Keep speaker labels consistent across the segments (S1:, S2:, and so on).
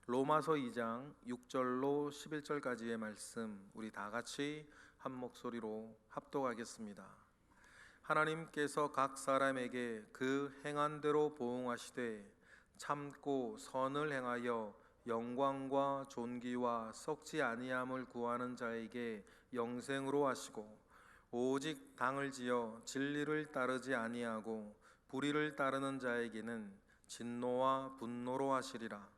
S1: 로마서 2장 6절로 11절까지의 말씀 우리 다 같이 한 목소리로 합독하겠습니다. 하나님께서 각 사람에게 그 행한 대로 보응하시되 참고 선을 행하여 영광과 존귀와 썩지 아니함을 구하는 자에게 영생으로 하시고, 오직 당을 지어 진리를 따르지 아니하고 불의를 따르는 자에게는 진노와 분노로 하시리라.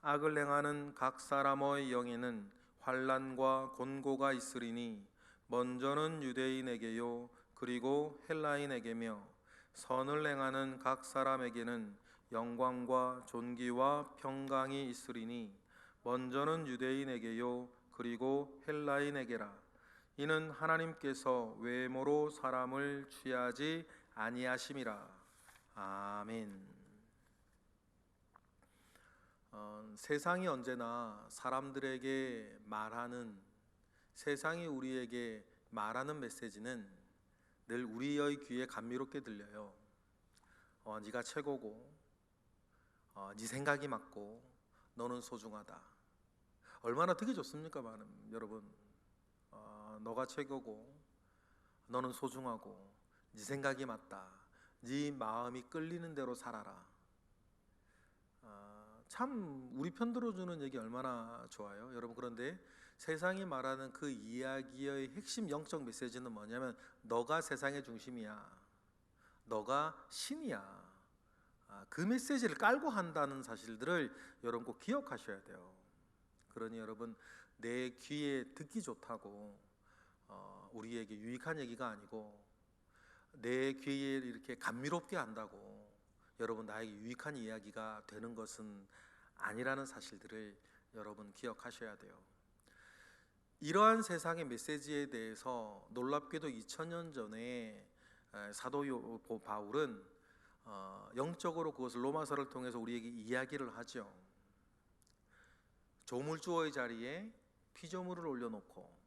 S1: 악을 행하는 각 사람의 영에는 환난과 곤고가 있으리니 먼저는 유대인에게요 그리고 헬라인에게며, 선을 행하는 각 사람에게는 영광과 존귀와 평강이 있으리니 먼저는 유대인에게요 그리고 헬라인에게라. 이는 하나님께서 외모로 사람을 취하지 아니하심이라. 아멘. 세상이 언제나 사람들에게 말하는, 세상이 우리에게 말하는 메시지는 늘 우리의 귀에 감미롭게 들려요. 네가 최고고, 네 생각이 맞고, 너는 소중하다. 얼마나 듣기 좋습니까, 여러분? 너가 최고고, 너는 소중하고, 네 생각이 맞다. 네 마음이 끌리는 대로 살아라. 참 우리 편 들어주는 얘기 얼마나 좋아요, 여러분. 그런데 세상이 말하는 그 이야기의 핵심 영적 메시지는 뭐냐면, 너가 세상의 중심이야, 너가 신이야. 그 메시지를 깔고 한다는 사실들을 여러분 꼭 기억하셔야 돼요. 그러니 여러분, 내 귀에 듣기 좋다고 우리에게 유익한 얘기가 아니고, 내 귀에 이렇게 감미롭게 한다고 여러분 나에게 유익한 이야기가 되는 것은 아니라는 사실들을 여러분 기억하셔야 돼요. 이러한 세상의 메시지에 대해서 놀랍게도 2000년 전에 사도 바울은 영적으로 그것을 로마서를 통해서 우리에게 이야기를 하죠. 조물주의 자리에 피조물을 올려놓고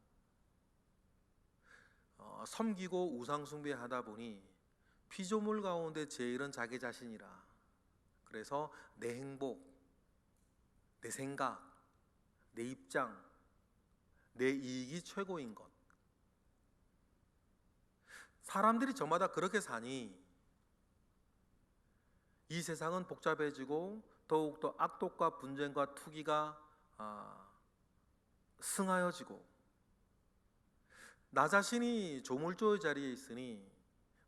S1: 섬기고 우상숭배하다 보니 피조물 가운데 제일은 자기 자신이라. 그래서 내 행복, 내 생각, 내 입장, 내 이익이 최고인 것. 사람들이 저마다 그렇게 사니 이 세상은 복잡해지고 더욱더 악독과 분쟁과 투기가 승하여지고, 나 자신이 조물주의 자리에 있으니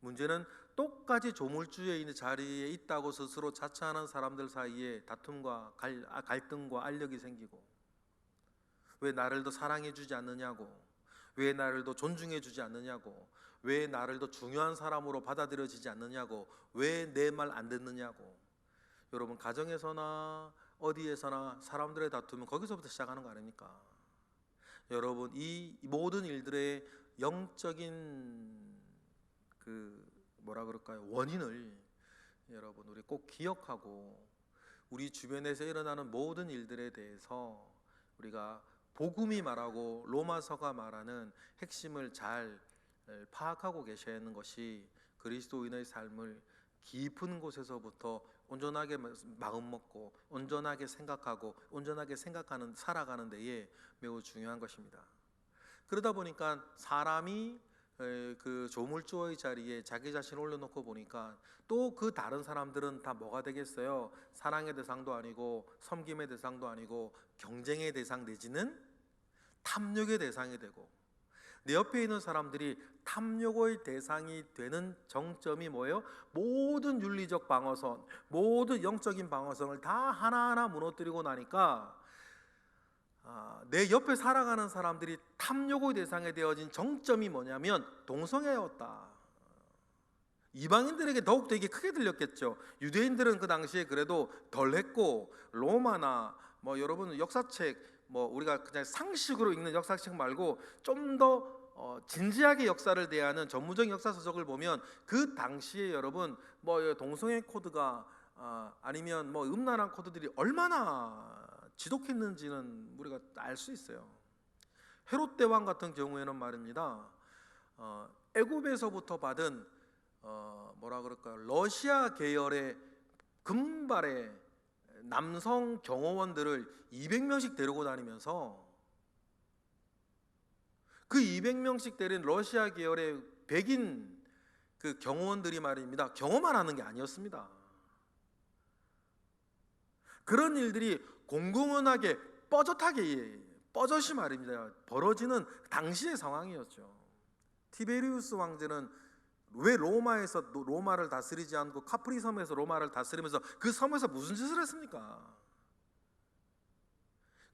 S1: 문제는 똑같이 조물주에 있는 자리에 있다고 스스로 자처하는 사람들 사이에 다툼과 갈등과 알력이 생기고, 왜 나를 더 사랑해 주지 않느냐고, 왜 나를 더 존중해 주지 않느냐고, 왜 나를 더 중요한 사람으로 받아들여지지 않느냐고, 왜 내 말 안 듣느냐고. 여러분, 가정에서나 어디에서나 사람들의 다툼은 거기서부터 시작하는 거 아닙니까? 여러분, 이 모든 일들의 영적인 원인을 여러분 우리 꼭 기억하고, 우리 주변에서 일어나는 모든 일들에 대해서 우리가 복음이 말하고 로마서가 말하는 핵심을 잘 파악하고 계셔야 하는 것이 그리스도인의 삶을 깊은 곳에서부터 온전하게 마음 먹고 온전하게 생각하고 온전하게 살아가는 데에 매우 중요한 것입니다. 그러다 보니까 사람이 그 조물주의 자리에 자기 자신을 올려놓고 보니까 또 그 다른 사람들은 다 뭐가 되겠어요? 사랑의 대상도 아니고 섬김의 대상도 아니고 경쟁의 대상 내지는 탐욕의 대상이 되고, 내 옆에 있는 사람들이 탐욕의 대상이 되는 정점이 뭐예요? 모든 윤리적 방어선, 모든 영적인 방어선을 다 하나하나 무너뜨리고 나니까 내 옆에 살아가는 사람들이 탐욕의 대상이 되어진 정점이 뭐냐면 동성애였다. 이방인들에게 더욱더 이게 크게 들렸겠죠. 유대인들은 그 당시에 그래도 덜 했고, 로마나 여러분 역사책 우리가 그냥 상식으로 읽는 역사책 말고 좀 더 진지하게 역사를 대하는 전문적인 역사 서적을 보면 그 당시에 여러분 동성애 코드가 아니면 음란한 코드들이 얼마나 지독했는지는 우리가 알 수 있어요. 헤롯 대왕 같은 경우에는 말입니다, 애굽에서부터 받은 러시아 계열의 금발의 남성 경호원들을 200명씩 데리고 다니면서 그 200명씩 데린 러시아 계열의 백인 그 경호원들이 말입니다, 경호만 하는 게 아니었습니다. 그런 일들이 공공연하게 뻐젓이 말입니다 벌어지는 당시의 상황이었죠. 티베리우스 왕제는 왜 로마에서 로마를 다스리지 않고 카프리 섬에서 로마를 다스리면서 그 섬에서 무슨 짓을 했습니까?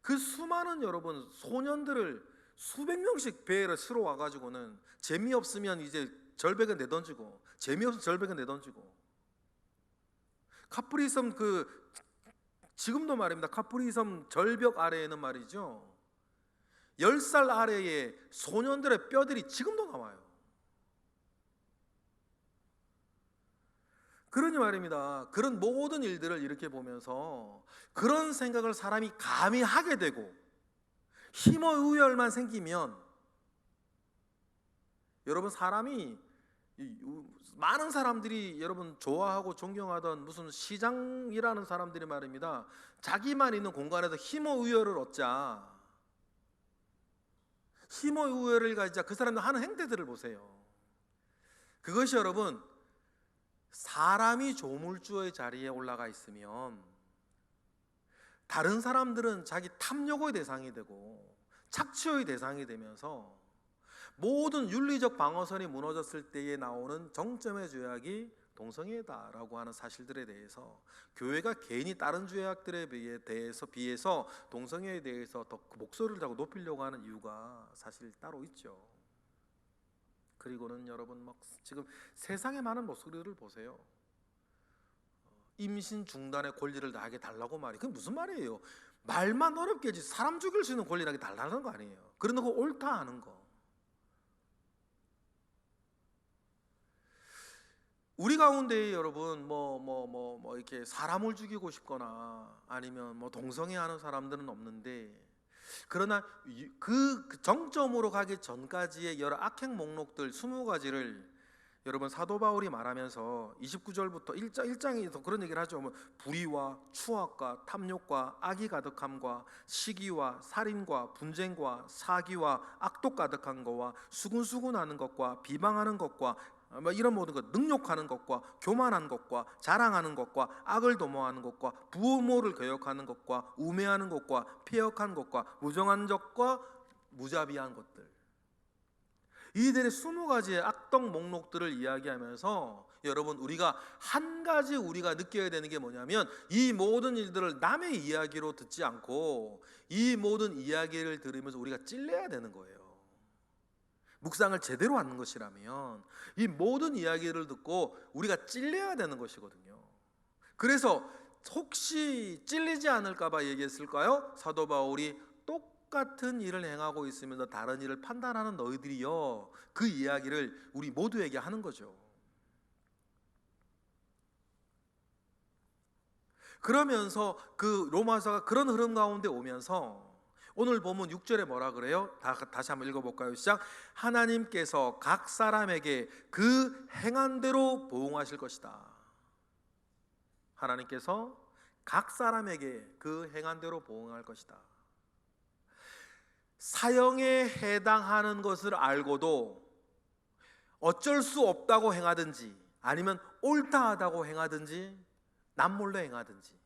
S1: 그 수많은 여러분 소년들을 수백 명씩 배에 실어 와가지고는 재미없으면 이제 절벽에 내던지고, 재미없으면 절벽에 내던지고, 카프리 섬 지금도 말입니다, 카프리 섬 절벽 아래에는 말이죠 10살 아래의 소년들의 뼈들이 지금도 나와요. 그러니 말입니다, 그런 모든 일들을 이렇게 보면서 그런 생각을 사람이 감히 하게 되고 힘의우열만 생기면 여러분 사람이 많은 사람들이 여러분 좋아하고 존경하던 무슨 시장이라는 사람들이 말입니다 자기만 있는 공간에서 힘의우열을 얻자, 힘의우열을 가지자, 그 사람들 하는 행태들을 보세요. 그것이 여러분 사람이 조물주의 자리에 올라가 있으면 다른 사람들은 자기 탐욕의 대상이 되고 착취의 대상이 되면서 모든 윤리적 방어선이 무너졌을 때에 나오는 정점의 죄악이 동성애다라고 하는 사실들에 대해서 교회가 괜히 다른 죄악들에 비해서 동성애에 대해서 더 목소리를 자꾸 높이려고 하는 이유가 사실 따로 있죠. 그리고는 여러분 지금 세상의 많은 목소리를 보세요. 임신 중단의 권리를 나에게 달라고 말이, 그게 무슨 말이에요? 말만 어렵게 하지 사람 죽일 수 있는 권리를 나에게 달라는 거 아니에요. 그러는 거 옳다 하는 거. 우리 가운데 여러분 이렇게 사람을 죽이고 싶거나 아니면 동성애하는 사람들은 없는데, 그러나 그 정점으로 가기 전까지의 여러 악행 목록들 20가지를 여러분 사도 바울이 말하면서 29절부터 1장에서 그런 얘기를 하죠. 불의와 추악과 탐욕과 악이 가득함과 시기와 살인과 분쟁과 사기와 악독 가득한 것과 수군수군하는 것과 비방하는 것과 이런 모든 것, 능욕하는 것과 교만한 것과 자랑하는 것과 악을 도모하는 것과 부모를 거역하는 것과 우매하는 것과 폐역한 것과 무정한 적과 무자비한 것들, 이들의 20가지의 악덕 목록들을 이야기하면서 여러분 우리가 한 가지 우리가 느껴야 되는 게 뭐냐면 이 모든 일들을 남의 이야기로 듣지 않고 이 모든 이야기를 들으면서 우리가 찔려야 되는 거예요. 묵상을 제대로 하는 것이라면 이 모든 이야기를 듣고 우리가 찔려야 되는 것이거든요. 그래서 혹시 찔리지 않을까 봐 얘기했을까요? 사도 바울이 똑같은 일을 행하고 있으면서 다른 일을 판단하는 너희들이여, 그 이야기를 우리 모두에게 하는 거죠. 그러면서 그 로마서가 그런 흐름 가운데 오면서 오늘 보면 6절에 뭐라 그래요? 다시 한번 읽어볼까요? 시작. 하나님께서 각 사람에게 그 행한 대로 보응하실 것이다. 하나님께서 각 사람에게 그 행한 대로 보응할 것이다. 사형에 해당하는 것을 알고도 어쩔 수 없다고 행하든지 아니면 옳다 하다고 행하든지 남몰래 행하든지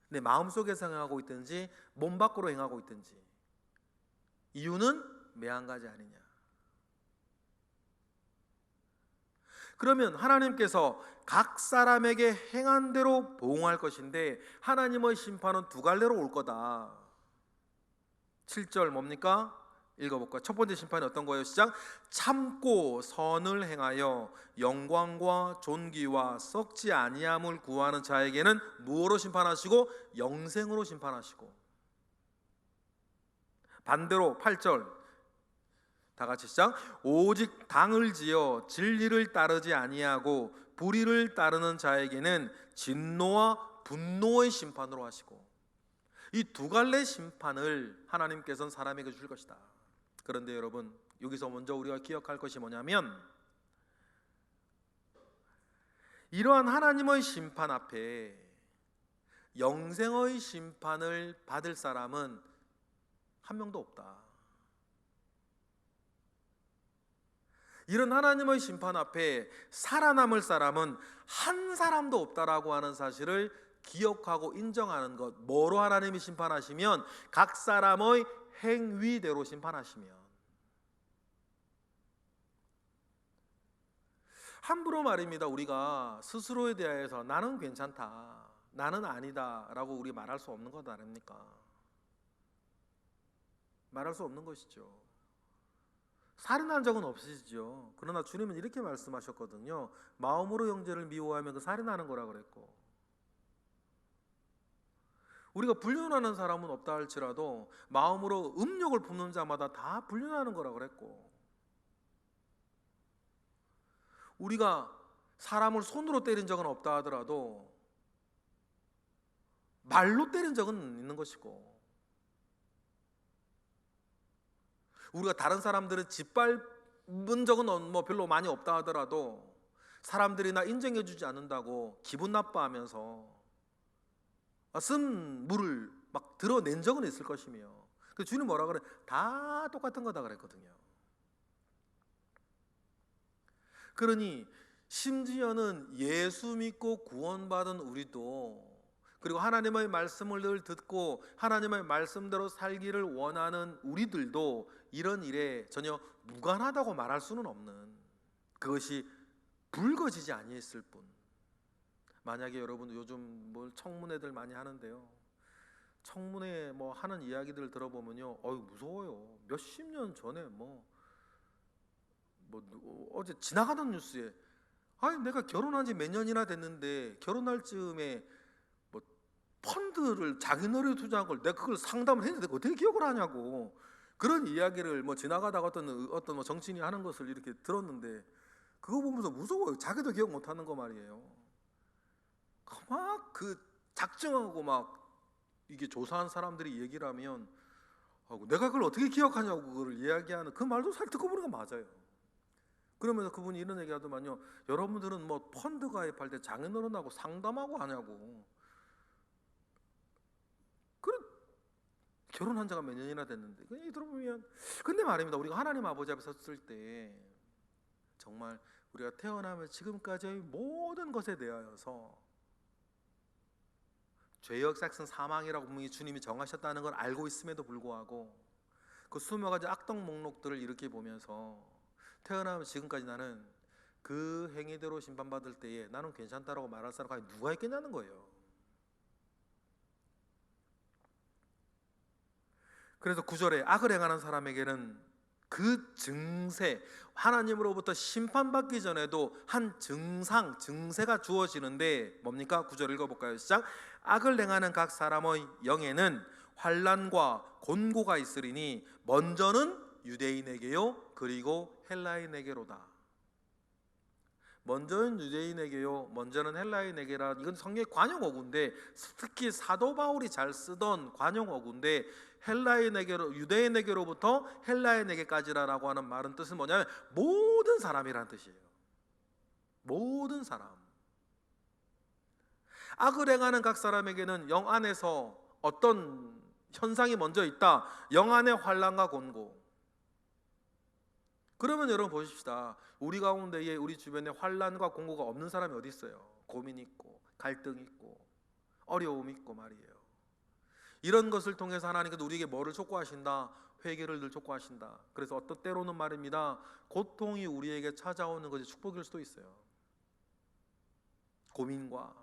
S1: 내 마음속에서 행하고 있든지 몸 밖으로 행하고 있든지 이유는 매한 가지 아니냐. 그러면 하나님께서 각 사람에게 행한 대로 보응할 것인데 하나님의 심판은 두 갈래로 올 거다. 7절 뭡니까? 읽어볼까요? 첫 번째 심판이 어떤 거예요? 시작. 참고 선을 행하여 영광과 존귀와 썩지 아니함을 구하는 자에게는 무엇으로 심판하시고? 영생으로 심판하시고. 반대로 8절 다 같이 시작. 오직 당을 지어 진리를 따르지 아니하고 불의를 따르는 자에게는 진노와 분노의 심판으로 하시고. 이 두 갈래 심판을 하나님께서는 사람에게 주실 것이다. 그런데 여러분 여기서 먼저 우리가 기억할 것이 뭐냐면 이러한 하나님의 심판 앞에 영생의 심판을 받을 사람은 한 명도 없다. 이런 하나님의 심판 앞에 살아남을 사람은 한 사람도 없다라고 하는 사실을 기억하고 인정하는 것. 뭐로 하나님이 심판하시면 각 사람의 행위대로 심판하시면. 함부로 말입니다. 우리가 스스로에 대해서 나는 괜찮다, 나는 아니다 라고 우리 말할 수 없는 것 아닙니까? 말할 수 없는 것이죠. 살인한 적은 없으시죠. 그러나 주님은 이렇게 말씀하셨거든요. 마음으로 형제를 미워하면 그 살인하는 거라 그랬고, 우리가 불륜하는 사람은 없다 할지라도 마음으로 음욕을 품는 자마다 다 불륜하는 거라 그랬고, 우리가 사람을 손으로 때린 적은 없다 하더라도 말로 때린 적은 있는 것이고, 우리가 다른 사람들은 짓밟은 적은 뭐 별로 많이 없다 하더라도 사람들이 나 인정해 주지 않는다고 기분 나빠하면서 쓴 물을 막 드러낸 적은 있을 것이며, 그 주님 뭐라 그래? 다 똑같은 거다 그랬거든요. 그러니 심지어는 예수 믿고 구원받은 우리도, 그리고 하나님의 말씀을 늘 듣고 하나님의 말씀대로 살기를 원하는 우리들도 이런 일에 전혀 무관하다고 말할 수는 없는, 그것이 불거지지 아니했을 뿐. 만약에 여러분 요즘 뭘 청문회들 많이 하는데요, 청문회 뭐 하는 이야기들을 들어보면요, 무서워요. 몇십 년 전에 뭐 어제 지나가던 뉴스에, 아니 내가 결혼한 지 몇 년이나 됐는데 결혼할 즈음에 뭐 펀드를 자기너리에 투자한 걸 내가 그걸 상담을 했는데 어떻게 기억을 하냐고, 그런 이야기를 뭐 지나가다가 어떤 뭐 정치인이 하는 것을 이렇게 들었는데, 그거 보면서 무서워요. 자기도 기억 못하는 거 말이에요. 막 그 작정하고 막 이게 조사한 사람들이 얘기를 하면 내가 그걸 어떻게 기억하냐고 그걸 이야기하는 그 말도 잘 듣고 보니까 맞아요. 그러면서 그분이 이런 얘기 하더만요. 여러분들은 뭐 펀드 가입할 때 장인어른하고 상담하고 하냐고. 그래, 결혼한 지가 몇 년이나 됐는데. 이 들어보면, 근데 말입니다. 우리가 하나님 아버지 앞에 섰을 때 정말 우리가 태어나면 지금까지의 모든 것에 대하여서 죄의 삭슨 사망이라고 분명히 주님이 정하셨다는 걸 알고 있음에도 불구하고 그 수많은 가지 악덕 목록들을 이렇게 보면서 태어나면 지금까지 나는 그 행위대로 심판받을 때에 나는 괜찮다라고 말할 사람이 누가 있겠냐는 거예요. 그래서 9절에 악을 행하는 사람에게는 그 증세, 하나님으로부터 심판받기 전에도 한 증세가 주어지는데 뭡니까? 9절 읽어볼까요? 시작. 악을 행하는 각 사람의 영에는 환난과 곤고가 있으리니 먼저는 유대인에게요 그리고 헬라인에게로다. 먼저는 유대인에게요, 먼저는 헬라인에게라. 이건 성경의 관용어구인데, 특히 사도 바울이 잘 쓰던 관용어구인데, 헬라인에게로, 유대인에게로부터 헬라인에게까지라라고 하는 말은 뜻은 뭐냐면 모든 사람이라는 뜻이에요. 모든 사람. 악을 행하는 각 사람에게는 영 안에서 어떤 현상이 먼저 있다. 영 안의 환난과 곤고. 그러면 여러분 보십시다. 우리 가운데에 우리 주변에 환난과 공고가 없는 사람이 어디 있어요? 고민 있고 갈등 있고 어려움 있고 말이에요. 이런 것을 통해서 하나님께서 우리에게 뭐를 촉구하신다? 회개를 늘 촉구하신다. 그래서 어떤 때로는 말입니다, 고통이 우리에게 찾아오는 것이 축복일 수도 있어요. 고민과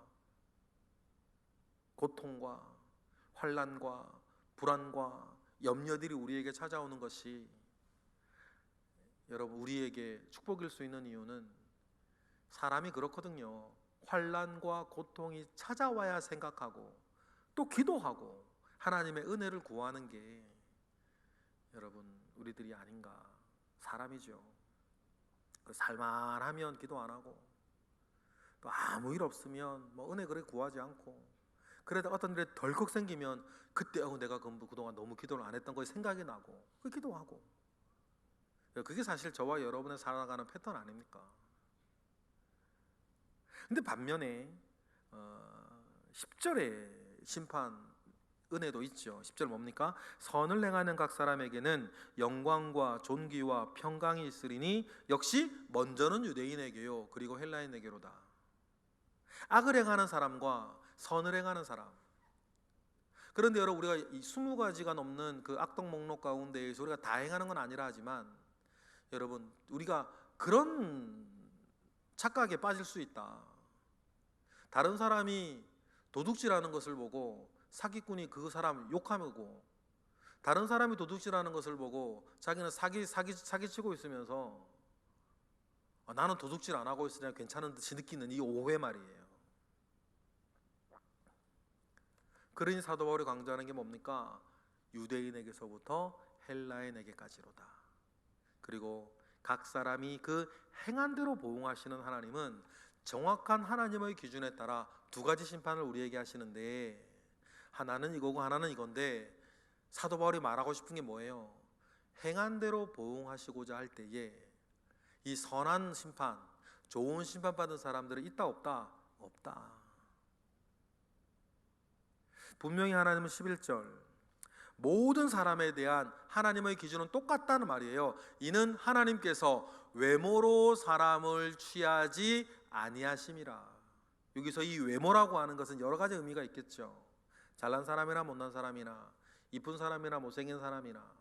S1: 고통과 환난과 불안과 염려들이 우리에게 찾아오는 것이 여러분 우리에게 축복일 수 있는 이유는, 사람이 그렇거든요. 환난과 고통이 찾아와야 생각하고 또 기도하고 하나님의 은혜를 구하는 게 여러분 우리들이 아닌가. 사람이죠. 살만하면 기도 안 하고 또 아무 일 없으면 뭐 은혜 그래 구하지 않고, 그래도 어떤 일에 덜컥 생기면 그때 내가 그동안 너무 기도를 안 했던 것이 생각이 나고 그 기도하고. 그게 사실 저와 여러분의 살아가는 패턴 아닙니까? 근데 반면에 10절에 심판 은혜도 있죠. 10절 뭡니까? 선을 행하는 각 사람에게는 영광과 존귀와 평강이 있으리니 역시 먼저는 유대인에게요 그리고 헬라인에게로다. 악을 행하는 사람과 선을 행하는 사람. 그런데 여러분, 우리가 이 20가지가 넘는 그 악독 목록 가운데에서 우리가 다 행하는 건 아니라 하지만, 여러분, 우리가 그런 착각에 빠질 수 있다. 다른 사람이 도둑질하는 것을 보고 사기꾼이 그 사람 욕하고, 다른 사람이 도둑질하는 것을 보고 자기는 사기치고 있으면서 나는 도둑질 안 하고 있으냐 괜찮은 듯이 느끼는 이 오해 말이에요. 그러니 사도 바울이 강조하는 게 뭡니까? 유대인에게서부터 헬라인에게까지로다. 그리고 각 사람이 그 행한 대로 보응하시는 하나님은 정확한 하나님의 기준에 따라 두 가지 심판을 우리에게 하시는데, 하나는 이거고 하나는 이건데, 사도 바울이 말하고 싶은 게 뭐예요? 행한 대로 보응하시고자 할 때에 이 선한 심판, 좋은 심판 받은 사람들은 있다 없다? 없다. 분명히 하나님은 11절 모든 사람에 대한 하나님의 기준은 똑같다는 말이에요. 이는 하나님께서 외모로 사람을 취하지 아니하심이라. 여기서 이 외모라고 하는 것은 여러 가지 의미가 있겠죠. 잘난 사람이나 못난 사람이나, 이쁜 사람이나 못생긴 사람이나,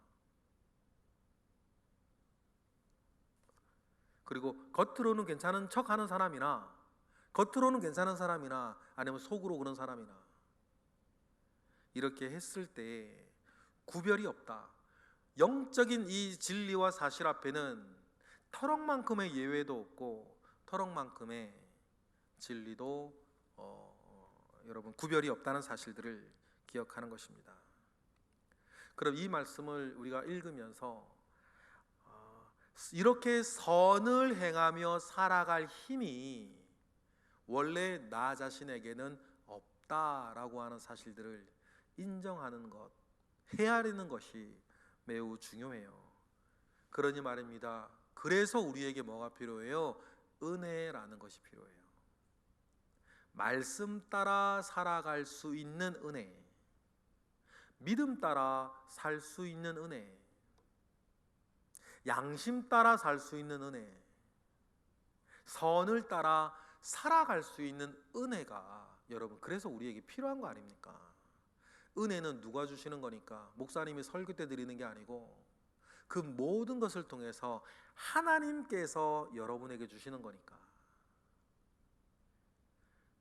S1: 그리고 겉으로는 괜찮은 척하는 사람이나, 겉으로는 괜찮은 사람이나, 아니면 속으로 그런 사람이나, 이렇게 했을 때 구별이 없다. 영적인 이 진리와 사실 앞에는 터럭만큼의 예외도 없고 터럭만큼의 진리도 여러분 구별이 없다는 사실들을 기억하는 것입니다. 그럼 이 말씀을 우리가 읽으면서 이렇게 선을 행하며 살아갈 힘이 원래 나 자신에게는 없다라고 하는 사실들을 인정하는 것, 헤아리는 것이 매우 중요해요. 그러니 말입니다. 그래서 우리에게 뭐가 필요해요? 은혜라는 것이 필요해요. 말씀 따라 살아갈 수 있는 은혜, 믿음 따라 살 수 있는 은혜, 양심 따라 살 수 있는 은혜, 선을 따라 살아갈 수 있는 은혜가 여러분 그래서 우리에게 필요한 거 아닙니까? 은혜는 누가 주시는 거니까? 목사님이 설교 때 드리는 게 아니고 그 모든 것을 통해서 하나님께서 여러분에게 주시는 거니까.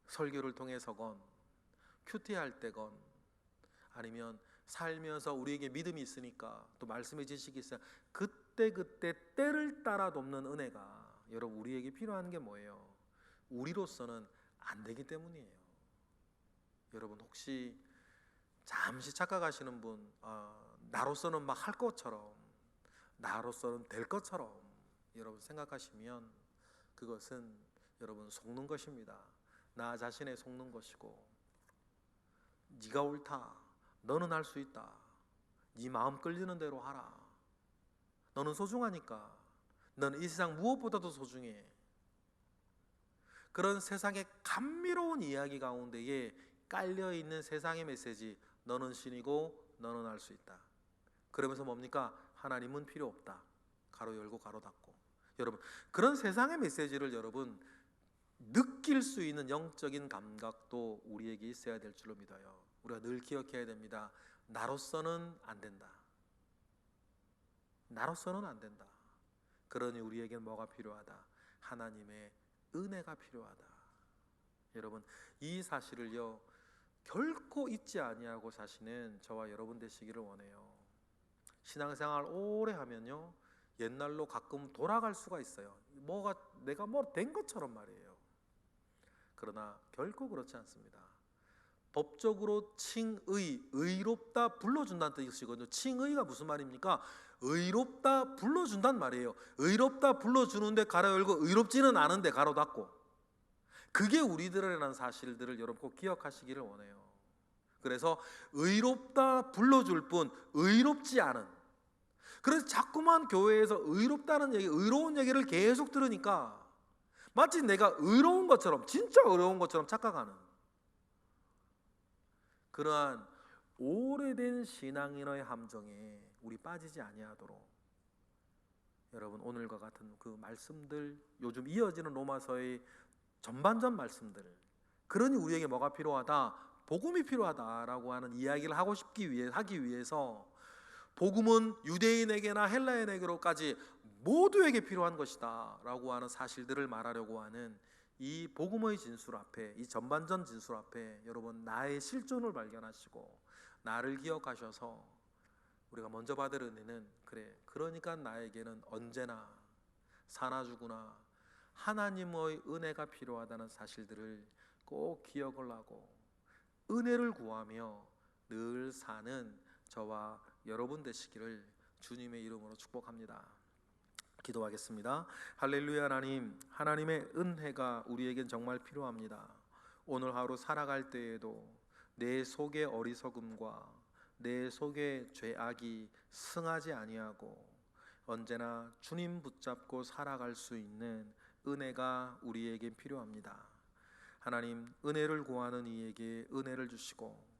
S1: 설교를 통해서건 큐티할 때건 아니면 살면서 우리에게 믿음이 있으니까 또 말씀의 지식이 있어요. 그때 때를 따라 돕는 은혜가 여러분 우리에게 필요한 게 뭐예요? 우리로서는 안 되기 때문이에요. 여러분 혹시 잠시 착각하시는 분, 나로서는 막 할 것처럼, 나로서는 될 것처럼 여러분 생각하시면 그것은 여러분 속는 것입니다. 나 자신에 속는 것이고, 네가 옳다, 너는 할 수 있다, 네 마음 끌리는 대로 하라, 너는 소중하니까, 너는 이 세상 무엇보다도 소중해. 그런 세상의 감미로운 이야기 가운데에 깔려있는 세상의 메시지, 너는 신이고 너는 할 수 있다. 그러면서 뭡니까? 하나님은 필요 없다. 가로 열고 가로 닫고. 여러분 그런 세상의 메시지를 여러분 느낄 수 있는 영적인 감각도 우리에게 있어야 될 줄로 믿어요. 우리가 늘 기억해야 됩니다. 나로서는 안 된다. 나로서는 안 된다. 그러니 우리에겐 뭐가 필요하다? 하나님의 은혜가 필요하다. 여러분 이 사실을요 결코 잊지 아니하고 사시는 저와 여러분 되시기를 원해요. 신앙생활 오래 하면요 옛날로 가끔 돌아갈 수가 있어요. 내가 뭐 된 것처럼 말이에요. 그러나 결코 그렇지 않습니다. 법적으로 칭의, 의롭다 불러준다는 뜻이거든요. 칭의가 무슨 말입니까? 의롭다 불러준단 말이에요. 의롭다 불러주는데 가로 열고 의롭지는 않은데 가로 닫고. 그게 우리들이라는 사실들을 여러분 꼭 기억하시기를 원해요. 그래서 의롭다 불러줄 뿐 의롭지 않은, 그래서 자꾸만 교회에서 의롭다는 얘기, 의로운 얘기를 계속 들으니까 마치 내가 의로운 것처럼, 진짜 의로운 것처럼 착각하는, 그러한 오래된 신앙인의 함정에 우리 빠지지 아니하도록 여러분 오늘과 같은 그 말씀들, 요즘 이어지는 로마서의 전반전 말씀들, 그러니 우리에게 뭐가 필요하다? 복음이 필요하다라고 하는 이야기를 하기 위해서 복음은 유대인에게나 헬라인에게로까지 모두에게 필요한 것이다 라고 하는 사실들을 말하려고 하는 이 복음의 진술 앞에, 이 전반전 진술 앞에 여러분 나의 실존을 발견하시고 나를 기억하셔서 우리가 먼저 받을 은혜는, 그래, 그러니까 나에게는 언제나 사나 죽으나 하나님의 은혜가 필요하다는 사실들을 꼭 기억을 하고 은혜를 구하며 늘 사는 저와 여러분 되시기를 주님의 이름으로 축복합니다. 기도하겠습니다. 할렐루야. 하나님, 하나님의 은혜가 우리에겐 정말 필요합니다. 오늘 하루 살아갈 때에도 내 속의 어리석음과 내 속의 죄악이 승하지 아니하고 언제나 주님 붙잡고 살아갈 수 있는 은혜가 우리에게 필요합니다. 하나님, 은혜를 구하는 이에게 은혜를 주시고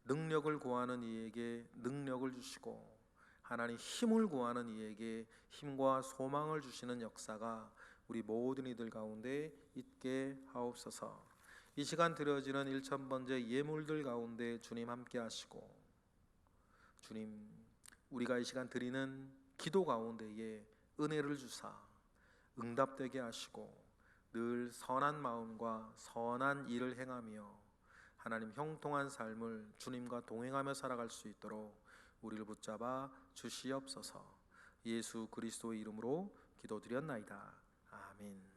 S1: 능력을 구하는 이에게 능력을 주시고 하나님, 힘을 구하는 이에게 힘과 소망을 주시는 역사가 우리 모든 이들 가운데 있게 하옵소서. 이 시간 드려지는 1000번째 예물들 가운데 주님 함께 하시고, 주님, 우리가 이 시간 드리는 기도 가운데에 은혜를 주사 응답되게 하시고 늘 선한 마음과 선한 일을 행하며 하나님 형통한 삶을 주님과 동행하며 살아갈 수 있도록 우리를 붙잡아 주시옵소서. 예수 그리스도의 이름으로 기도드렸나이다. 아멘.